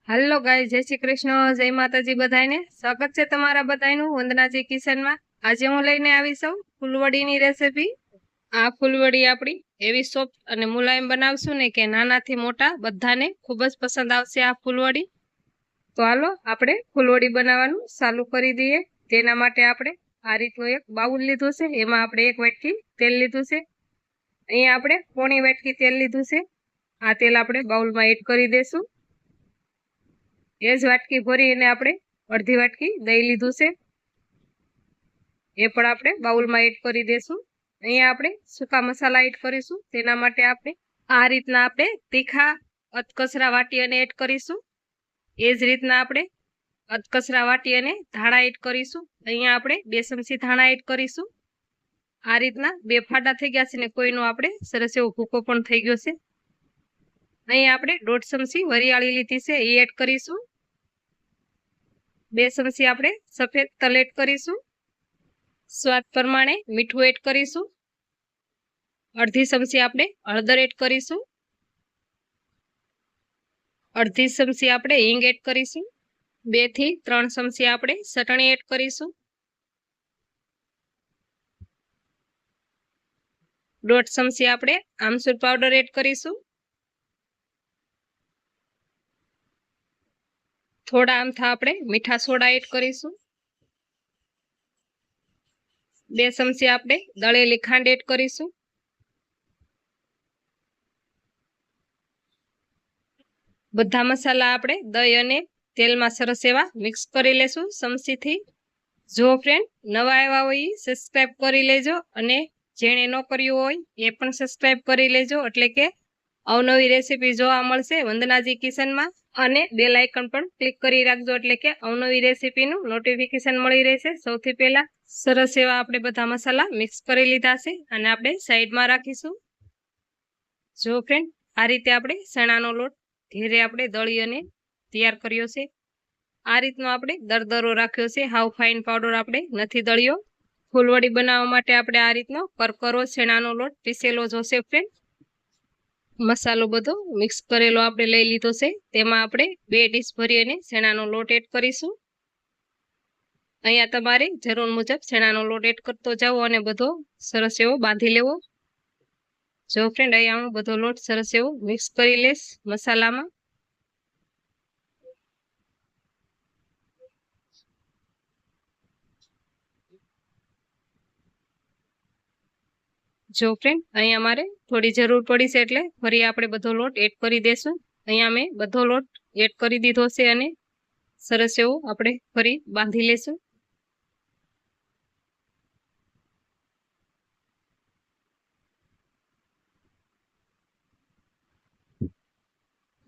Hello guys, जय श्री कृष्ण, जय माताजी बधाईने। स्वागत है तमारा बधाईनु वंदनाजी किचन में। आज हूँ लईने आवी छुं फूलवड़ीनी रेसिपी। आ फूलवड़ी आपणी एवी सॉफ्ट अने मुलायम बनावशुं ने के नानाथी मोटा बधाने खूब ज पसंद आवशे आ फूलवड़ी। तो हालो आपणे फूलवड़ी बनाववानुं चालू करी दीए। तेना माटे आपणे आ रीतनुं एक बाउल लीधुं छे, एमां आपणे एक वाटकी तेल लीधुं छे। अहींया आपणे पोणी वाटकी तेल लीधुं छे। आ तेल आपणे बाउलमां एड करी देशुं। एज वाटकी भरीने आपणे अर्धी वाटकी दही लीधुं छे, ए पण आपणे बाउलमां एड करी देशुं। अहींया आपणे सूका मसाला एड करीशुं। तेना माटे आपणे आ रीतना आपणे तीखा अधकचरा वाटी अने एड करीशुं। एज रीतना आपणे अधकचरा वाटी अने धाણા एड करीशुं। अहींया आपणे 2 चमची धाણા एड करीशुं। आ रीतना 2 फाડા થઈ ગયા છે ને કોઈનો આપણે સરસ એવો ભૂકો પણ થઈ ગયો છે। અહીં આપણે 1.5 ચમચી વરિયાળી લીધી છે, એ એડ કરીશું। 2 ચમચી આપણે સફેદ તલ એડ કરીશું। સ્વાદ પ્રમાણે મીઠું એડ કરીશું। અડધી ચમચી આપણે હળદર એડ કરીશું। અડધી ચમચી આપણે હિંગ એડ કરીશું। 2 થી 3 ચમચી આપણે ચટણી એડ કરીશું। 1.5 ચમચી આપણે આમચૂર પાવડર એડ કરીશું। થોડા આમથા આપણે મીઠા સોડા એડ કરીશું। 2 ચમચી આપણે દળેલી ખાંડ એડ કરીશું। બધા મસાલા આપણે દહીં અને તેલમાં સરસ એવા મિક્સ કરી લેશું ચમચીથી। જો ફ્રેન્ડ નવા આવ્યા હોય સબસ્ક્રાઇબ કરી લેજો, અને જેણે ન કર્યું હોય એ પણ સબસ્ક્રાઇબ કરી લેજો, એટલે કે અવનવી રેસીપી જોવા મળશે વંદનાજી કિચનમાં। અને બેલ આઇકન પણ ક્લિક કરી રાખજો, એટલે કે અવનવી રેસીપીનું નોટિફિકેશન મળી રહેશે સૌથી પહેલા। સરસ એવા આપણે બધા મસાલા મિક્સ કરી લીધા છે, અને આપણે સાઈડમાં રાખીશું। જો ફ્રેન્ડ આ રીતે આપણે ચણાનો લોટ ધીરે આપણે દળી અને તૈયાર કર્યો છે। આ રીતનો આપણે દરદરો રાખ્યો છે, હાવ ફાઇન પાવડર આપણે નથી દળ્યો। ફૂલવડી બનાવવા માટે આપણે આ રીતનો કરકરો ચણાનો લોટ પીસેલો જોશે ફ્રેન્ડ। મસાલો બધો મિક્સ કરેલો આપણે લઈ લીધો છે, તેમાં આપણે 2 ડીશ ભરી અને ચણાનો લોટ એડ કરીશું। અહીંયા તમારે જરૂર મુજબ ચણાનો લોટ એડ કરતો જાઓ અને બધો સરસ એવો બાંધી લેવો। જો ફ્રેન્ડ અહીંયા હું બધો લોટ સરસ એવો મિક્સ કરી લઈશ મસાલામાં। જો ફ્રેન્ડ અહીંયા મારે થોડી જરૂર પડી છે, એટલે ફરી આપણે બધો લોટ એડ કરી દેશું। અહીંયા મેં બધો લોટ એડ કરી દીધો છે, અને સરસ એવો આપણે ફરી બાંધી લેશું।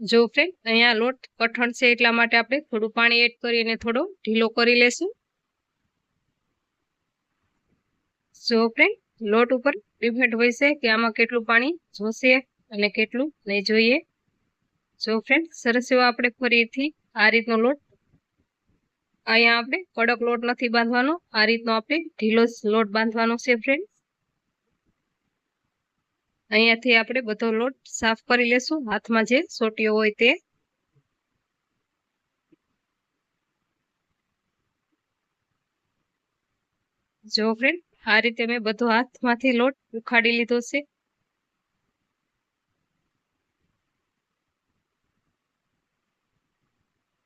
જો ફ્રેન્ડ અહીંયા લોટ કઠણ છે, એટલા માટે આપણે થોડું પાણી એડ કરી અને થોડો ઢીલો કરી લેશું। જો ફ્રેન્ડ લોટ ઉપર ડિપેન્ડ હોય છે કે આમાં કેટલું પાણી જોશે અને કેટલું નહીં જોઈએ। જો ફ્રેન્ડ સરસ એવો આપણે ફરીથી આ રીતનો લોટ, અહીંયા આપણે કડક લોટ નથી બાંધવાનો, આ રીતનો આપણે ઢીલો લોટ બાંધવાનો છે ફ્રેન્ડ। અહીંયાથી આપણે બધો લોટ સાફ કરી લેશું, હાથમાં જે સોટીઓ હોય તે। જો ફ્રેન્ડ આ રીતે મેં બધો હાથમાંથી લોટ ઉખાડી લીધો છે।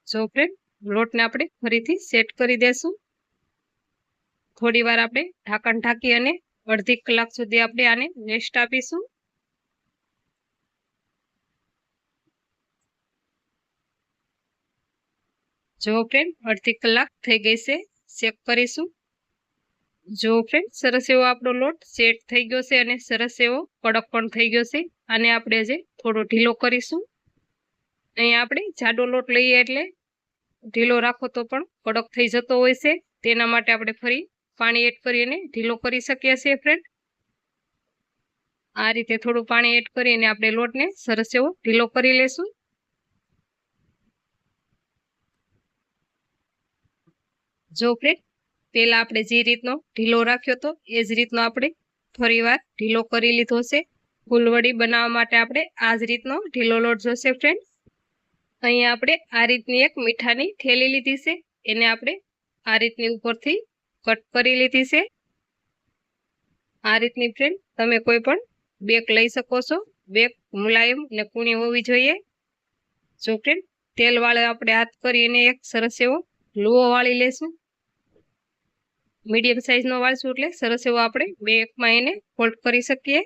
જો ફ્રેન્ડ લોટને આપણે ફરીથી સેટ કરી દેશું। થોડી વાર આપણે ઢાંકણ ઢાંકી અને અડધી કલાક સુધી આપણે આને રેસ્ટ આપીશું। જો ફ્રેન્ડ અડધી કલાક થઈ ગઈ છે, ચેક કરીશું। જો ફ્રેન્ડ સરસ એવો આપણો લોટ સેટ થઈ ગયો છે, અને સરસ એવો કડક પણ થઈ ગયો છે। આને આપણે જે થોડો ઢીલો કરીશું। અહીંયા આપણે જાડો લોટ લઈએ એટલે ઢીલો રાખો તો પણ કડક થઈ જતો હોય છે, તેના માટે આપણે ફરી પાણી એડ કરીને ઢીલો કરી શકીએ છીએ ફ્રેન્ડ। આ રીતે થોડું પાણી એડ કરીને આપણે લોટને સરસ એવો ઢીલો કરી લેશું। જો ફ્રેન્ડ પેલા આપણે જે રીતનો ઢીલો રાખ્યો હતો એ જ રીતનો આપણે ફરીવાર ઢીલો કરી લીધો છે। ફૂલવડી બનાવવા માટે આપણે આ જ રીતનો ઢીલો લોટ જોશે ફ્રેન્ડ। અહીંયા આપણે આ રીતની એક મીઠાની થેલી લીધી છે, એને આપણે આ રીતની ઉપરથી કટ કરી લીધી છે. આ રીતની ફ્રેન્ડ તમે કોઈ પણ બેગ લઈ શકો છો. બેગ મુલાયમ અને કૂણી હોવી જોઈએ. જો ફ્રેન્ડ તેલ વાળે આપણે હાથ કરીને એક સરસ એવો લુઓ વાળી લેશું. મીડિયમ સાઈઝનો વાળશું એટલે સરસ એવો આપણે બે એકમાં એને ફોલ્ડ કરી શકીએ.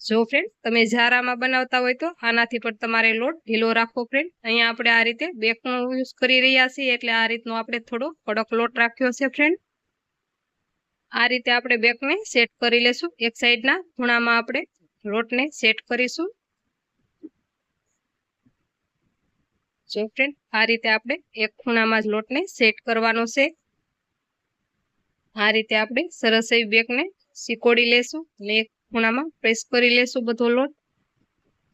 જો ફ્રેન્ડ તમે જારામાં બનાવતા હોય તો આનાથી પણ તમારે લોટ ઢીલો રાખવો. ફ્રેન્ડ અહીંયા આપણે આ રીતે બેગનો યુઝ કરી રહ્યા છીએ એટલે આ રીતનો આપણે થોડો કડક લોટ રાખ્યો છે. ફ્રેન્ડ આ રીતે આપણે બેગને સેટ કરી લેશું. એક સાઈડના ખૂણામાં આપણે લોટને સેટ કરીશું. જો ફ્રેન્ડ આ રીતે આપણે એક ખૂણામાં જ લોટને સેટ કરવાનો છે. આ રીતે આપણે સરસ એવી બેગને સિકોડી લેશું અને એક ખૂણામાં પ્રેસ કરી લેશું બધો લોટ.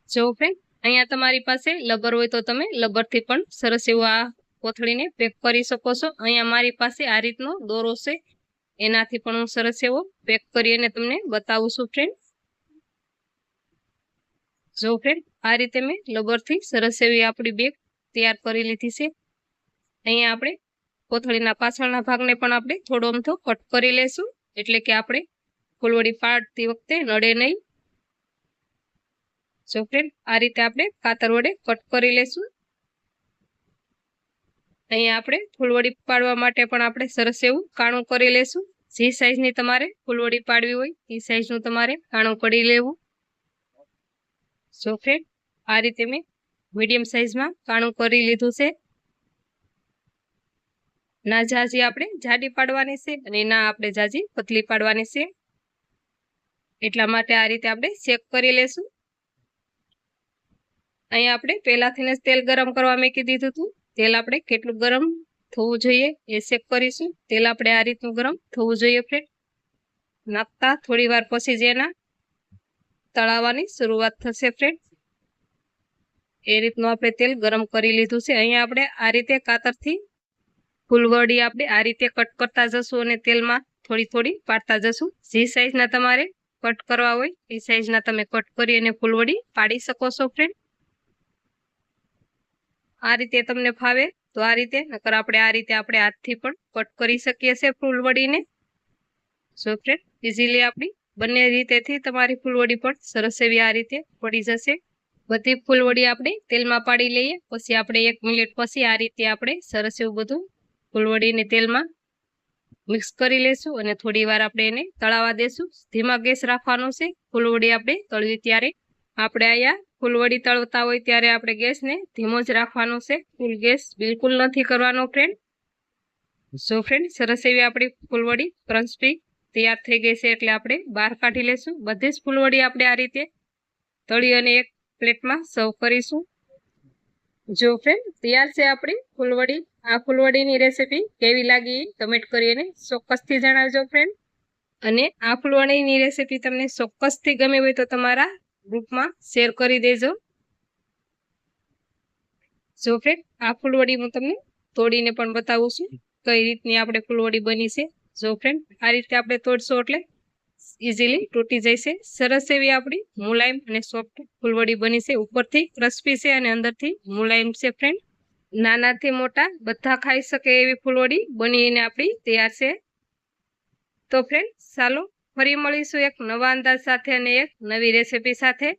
જો ફ્રેન્ડ અહીંયા તમારી પાસે લબર હોય તો તમે લબરથી પણ સરસ એવું આ કોથળીને પેક કરી શકો છો. અહીંયા મારી પાસે આ રીતનો દોરો છે, એનાથી પણ હું સરસ એવો પેક કરીને તમને બતાવું છું. ફ્રેન્ડ જો ફ્રેન્ડ આ રીતે મેં લબરથી સરસ એવી આપણી બેગ તૈયાર કરી લીધી છે. અહીંયા આપણે કોથળીના પાછળના ભાગને પણ આપણે થોડો અમથો કટ કરી લેશું એટલે કે આપણે ફૂલવડી પાડતી વખતે નડે નહીં. જો ફ્રેન્ડ આ રીતે આપણે કાતર વડે કટ કરી લેશું. અહીંયા આપણે ફૂલવડી પાડવા માટે પણ આપણે સરસ એવું કાણું કરી લેશું. જે સાઈઝની તમારે ફૂલવડી પાડવી હોય એ સાઈઝનું તમારે કાણું કરી લેવું. જો ફ્રેન્ડ આ રીતે મેં મીડિયમ સાઈઝમાં કાણું કરી લીધું છે. ના જાજી આપણે જાડી પાડવાની છે અને ના આપણે જાજી પતલી પાડવાની છે, એટલા માટે આ રીતે આપણે શેક કરી લેશું. અહીંયા આપણે પહેલાથી જ તેલ ગરમ કરવા મૂકી દીધું હતું. તેલ આપણે કેટલું ગરમ થવું જોઈએ એ ચેક કરીશું. તેલ આપણે આ રીતનું ગરમ થવું જોઈએ. ફ્રેન્ડ નાખતા થોડી વાર પછી જ એના તળાવવાની શરૂઆત થશે. ફ્રેન્ડ એ રીતનું આપણે તેલ ગરમ કરી લીધું છે. અહીંયા આપણે આ રીતે કાતરથી ફૂલવડી આપણે આ રીતે કટ કરતા જશું અને તેલમાં થોડી થોડી પાડતા જશું. જે સાઈઝના તમારે કટ કરવા હોય એ સાઈઝના તમે કટ કરી અને ફૂલવડી પાડી શકો છો. ફ્રેન્ડ આ રીતે તમને ફાવે તો આ રીતે, નકર આપણે આ રીતે આપણે હાથથી પણ કટ કરી શકીએ છીએ ફૂલવડીને. સો ફ્રેન્ડ ઇઝીલી આપણી બંને રીતેથી તમારી ફૂલવડી પણ સરસ એવી આ રીતે પડી જશે. બધી ફૂલવડી આપણે તેલમાં પાડી લઈએ, પછી આપણે 1 મિનિટ પછી આ રીતે આપણે સરસ એવું બધું ફૂલવડીને તેલમાં મિક્સ કરી લેશું અને થોડી વાર આપણે એને તળાવા દેશું. ધીમા ગેસ રાખવાનો છે ફૂલવડી આપણે તળવી ત્યારે. આપણે અહીંયા ફૂલવડી તળતા હોય ત્યારે આપણે ગેસને ધીમો જ રાખવાનો છે, ફૂલ ગેસ બિલકુલ નથી કરવાનો. ફ્રેન્ડ સો ફ્રેન્ડ સરસ એવી આપણી ફૂલવડી ક્રન્ચી તૈયાર થઈ ગઈ છે એટલે આપણે બહાર કાઢી લેશું. બધી જ ફૂલવડી આપણે આ રીતે તળી અને એક પ્લેટમાં સર્વ કરીશું. જો ફ્રેન્ડ તૈયાર છે આપણી ફૂલવડી. આ ફૂલવડીની રેસીપી કેવી લાગી કમેન્ટ કરીને ચોક્કસથી જણાવજો. ફ્રેન્ડ અને આ ફૂલવડીની રેસીપી તમને ચોક્કસથી ગમી હોય તો તમારા ગ્રુપમાં શેર કરી દેજો. જો ફ્રેન્ડ આ ફૂલવડી હું તમને તોડીને પણ બતાવું છું કઈ રીતની આપણે ફૂલવડી બની છે. જો ફ્રેન્ડ આ રીતે આપણે તોડશો એટલે ઇઝીલી તૂટી જશે. સરસ એવી આપણી મુલાયમ અને સોફ્ટ ફૂલવડી બની છે. ઉપરથી ક્રિસ્પી છે અને અંદરથી મુલાયમ છે. ફ્રેન્ડ નાનાથી મોટા બધા ખાઈ શકે એવી ફૂલવડી બનીને આપણી તૈયાર છે. તો ફ્રેન્ડ ચાલો ફરી મળીશું એક નવા અંદાજ સાથે અને એક નવી રેસીપી સાથે.